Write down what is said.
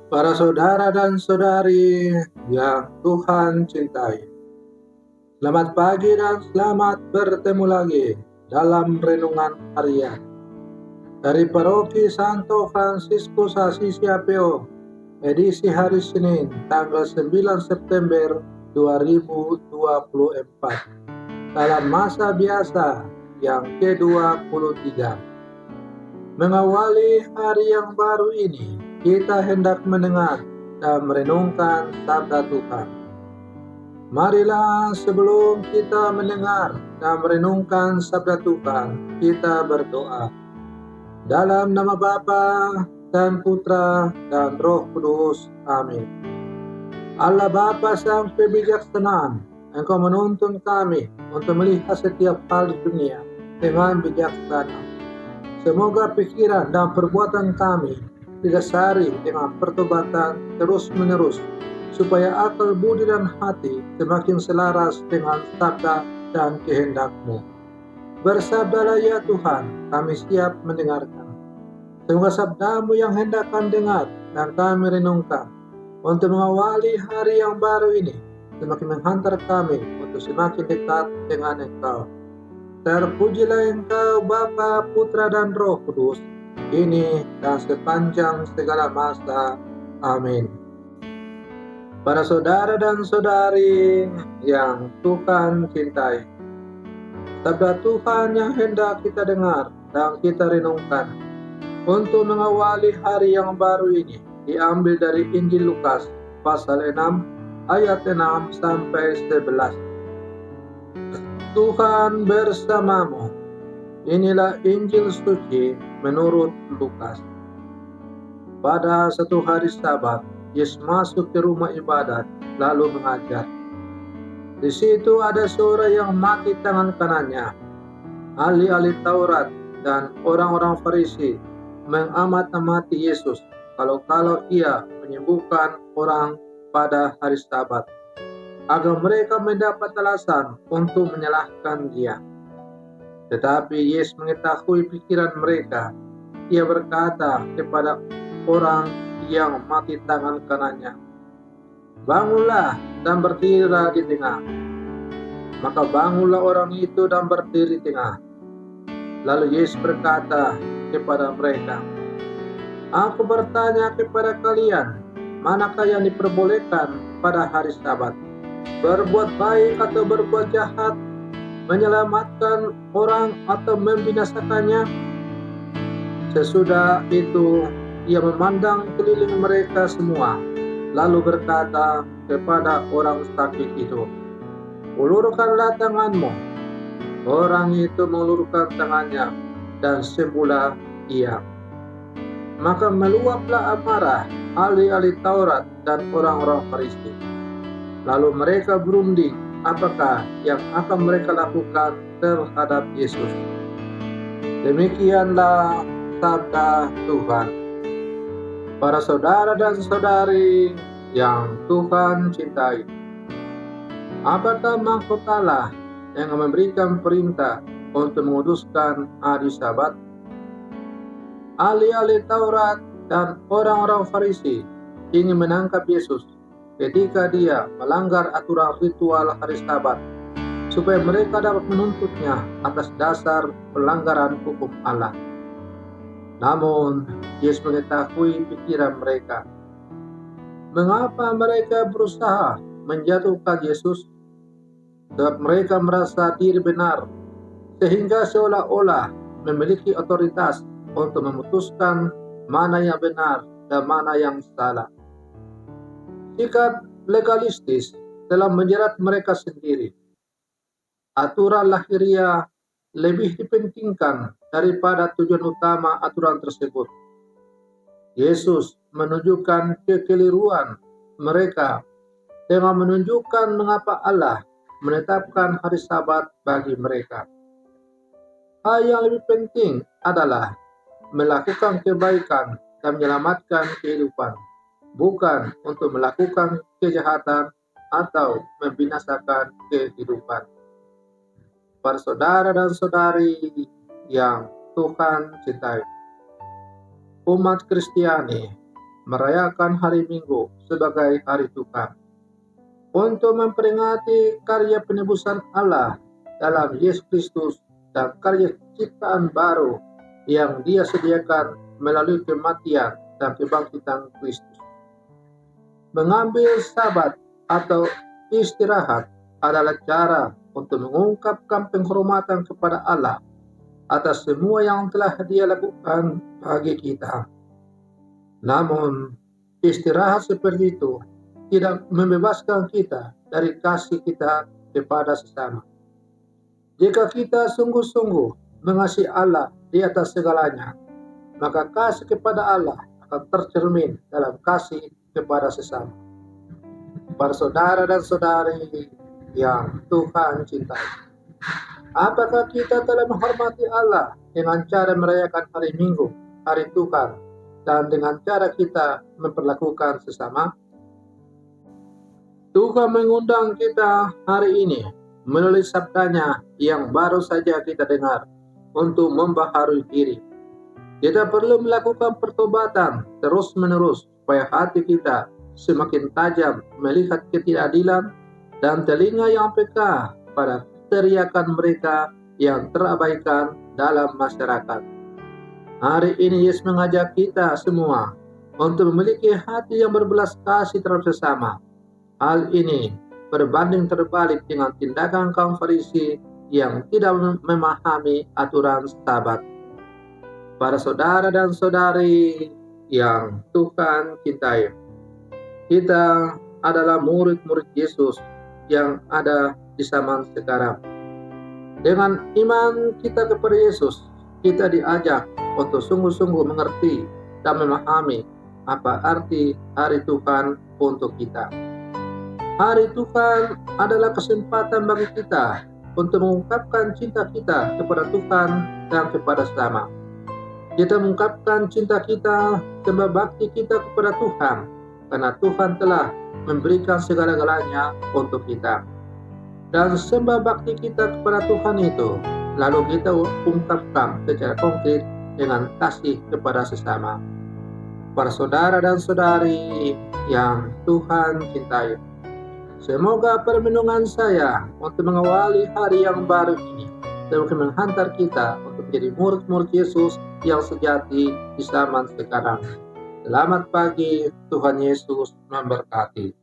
Para saudara dan saudari yang Tuhan cintai, selamat pagi dan selamat bertemu lagi dalam renungan harian dari Paroki Santo Fransiskus Assisi APO, edisi hari Senin, tanggal 9 September 2024, dalam masa biasa yang ke-23. Mengawali hari yang baru ini, kita hendak mendengar dan merenungkan sabda Tuhan. Marilah sebelum kita mendengar dan merenungkan sabda Tuhan, kita berdoa. Dalam nama Bapa dan Putra dan Roh Kudus. Amin. Allah Bapa Sang Kebijaksanaan, Engkau menuntun kami untuk melihat setiap hal di dunia dengan bijaksana. Semoga pikiran dan perbuatan kami didasari dengan pertobatan terus-menerus, supaya akal, budi, dan hati semakin selaras dengan sabda dan kehendak-Mu. Bersabdalah ya Tuhan, kami siap mendengarkan. Semoga sabda-Mu yang hendak kami dengar dan kami renungkan untuk mengawali hari yang baru ini semakin menghantar kami untuk semakin dekat dengan Engkau. Terpujilah Engkau Bapa, Putra, dan Roh Kudus, kini dan sepanjang segala masa. Amin. Para saudara dan saudari yang Tuhan cintai, sabda Tuhan yang hendak kita dengar dan kita renungkan untuk mengawali hari yang baru ini diambil dari Injil Lukas pasal 6 ayat 6 sampai 11. Tuhan bersamamu. Inilah Injil suci menurut Lukas. Pada satu hari Sabat, Yesus masuk ke rumah ibadat lalu mengajar. Di situ ada seorang yang mati tangan kanannya. Ahli-ahli Taurat dan orang-orang Farisi mengamat-amati Yesus kalau ia menyembuhkan orang pada hari Sabat, agar mereka mendapat alasan untuk menyalahkan dia. Tetapi Yesus mengetahui pikiran mereka. Ia berkata kepada orang yang mati tangan kanannya, "Bangunlah dan berdirilah di tengah." Maka bangunlah orang itu dan berdiri di tengah. Lalu Yesus berkata kepada mereka, "Aku bertanya kepada kalian, manakah yang diperbolehkan pada hari Sabat? Berbuat baik atau berbuat jahat? Menyelamatkan orang atau membinasakannya?" Sesudah itu ia memandang keliling mereka semua, lalu berkata kepada orang sakit itu, "Ulurkanlah tanganmu." Orang itu mengulurkan tangannya dan sembuhlah ia. Maka meluaplah amarah ahli-ahli Taurat dan orang-orang Farisi. Lalu mereka berunding apakah yang akan mereka lakukan terhadap Yesus. Demikianlah sabda Tuhan. Para saudara dan saudari yang Tuhan cintai, apakah mahkota yang memberikan perintah untuk menguduskan hari Sabat? Ahli-ahli Taurat dan orang-orang Farisi ingin menangkap Yesus ketika dia melanggar aturan ritual hari Sabat, supaya mereka dapat menuntutnya atas dasar pelanggaran hukum Allah. Namun, Yesus mengetahui pikiran mereka. Mengapa mereka berusaha menjatuhkan Yesus? Sebab mereka merasa diri benar, sehingga seolah-olah memiliki otoritas untuk memutuskan mana yang benar dan mana yang salah. Sikap legalistis telah menjerat mereka sendiri. Aturan lahiriah lebih dipentingkan daripada tujuan utama aturan tersebut. Yesus menunjukkan kekeliruan mereka dengan menunjukkan mengapa Allah menetapkan hari Sabat bagi mereka. Hal yang lebih penting adalah melakukan kebaikan dan menyelamatkan kehidupan, bukan untuk melakukan kejahatan atau membinasakan kehidupan. Para saudara dan saudari yang Tuhan cintai, umat Kristiani merayakan hari Minggu sebagai hari Tuhan, untuk memperingati karya penebusan Allah dalam Yesus Kristus dan karya ciptaan baru yang Dia sediakan melalui kematian dan kebangkitan Kristus. Mengambil Sabat atau istirahat adalah cara untuk mengungkapkan penghormatan kepada Allah atas semua yang telah Dia lakukan bagi kita. Namun, istirahat seperti itu tidak membebaskan kita dari kasih kita kepada sesama. Jika kita sungguh-sungguh mengasihi Allah di atas segalanya, maka kasih kepada Allah akan tercermin dalam kasih kepada sesama. Para saudara dan saudari yang Tuhan cintai, apakah kita telah menghormati Allah dengan cara merayakan hari Minggu, hari Tuhan, dan dengan cara kita memperlakukan sesama? Tuhan mengundang kita hari ini melalui sabdanya yang baru saja kita dengar untuk membaharui diri. Kita perlu melakukan pertobatan terus-menerus supaya hati kita semakin tajam melihat ketidakadilan dan telinga yang peka pada teriakan mereka yang terabaikan dalam masyarakat. Hari ini Yesus mengajak kita semua untuk memiliki hati yang berbelas kasih terhadap sesama. Hal ini berbanding terbalik dengan tindakan kaum Farisi yang tidak memahami aturan Sabat. Para saudara dan saudari yang Tuhan cintai, kita adalah murid-murid Yesus yang ada di zaman sekarang. Dengan iman kita kepada Yesus, kita diajak untuk sungguh-sungguh mengerti dan memahami apa arti hari Tuhan untuk kita. Hari Tuhan adalah kesempatan bagi kita untuk mengungkapkan cinta kita kepada Tuhan dan kepada sesama. Kita mengungkapkan cinta kita, sembah bakti kita kepada Tuhan, karena Tuhan telah memberikan segala-galanya untuk kita. Dan sembah bakti kita kepada Tuhan itu, lalu kita ungkapkan secara konkret dengan kasih kepada sesama. Para saudara dan saudari yang Tuhan cintai, semoga permenungan saya untuk mengawali hari yang baru ini dapat menghantar kita untuk menjadi murid-murid Yesus yang sejati di zaman sekarang. Selamat pagi, Tuhan Yesus memberkati.